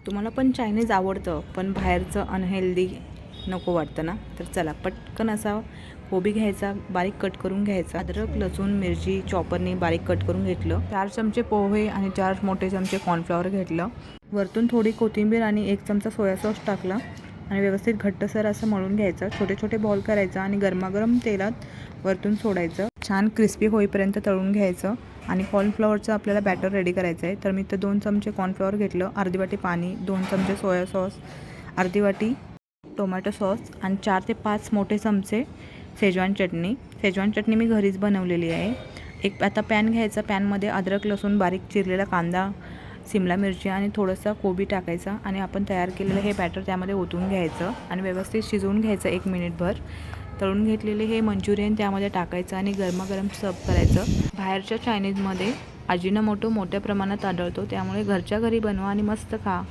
तुम्हाला पण चायनीज आवडतं पण बाहेरचं अनहेल्दी नको वाटतं ना, तर चला पटकन असा कोबी घ्यायचा, बारीक कट करून घ्यायचा, अद्रक लसूण मिरची चॉपरने बारीक कट करून घेतलं, 4 चमचे पोहे आणि 4 मोठे चमचे कॉर्नफ्लॉवर घेतलं, वरतून थोडी कोथिंबीर आणि 1 चमचा सोया सॉस टाकला आणि व्यवस्थित घट्टसर असं मळून घ्यायचं. छोटे छोटे बॉल करायचं आणि गरमागरम तेलात वरतून सोडायचं. छान क्रिस्पी होईपर्यंत तळून घ्यायचं आणि कॉर्नफ्लॉवरचं आपल्याला बॅटर रेडी करायचं आहे. तर मी इथं 2 चमचे कॉर्नफ्लॉवर घेतलं, अर्धी वाटी पाणी, 2 चमचे सोया सॉस, अर्धी वाटी टोमॅटो सॉस आणि 4 ते 5 मोठे चमचे शेजवान चटणी. शेजवान चटणी मी घरीच बनवलेली आहे. एक आता पॅन घ्यायचा, पॅनमध्ये अद्रक लसूण बारीक चिरलेला कांदा, शिमला मिरची आणि थोडंसं कोबी टाकायचा आणि आपण तयार केलेलं हे बॅटर त्यामध्ये ओतून घ्यायचं आणि व्यवस्थित शिजवून घ्यायचं 1 मिनिटभर. तळून घेतलेले हे मंचुरियन त्यामध्ये टाकायचं आणि गरमागरम सर्व करायचं. बाहेरच्या चायनीजमध्ये अजिनोमोटो मोठ्या प्रमाणात आढळतो, त्यामुळे घरच्या घरी बनवा आणि मस्त खा.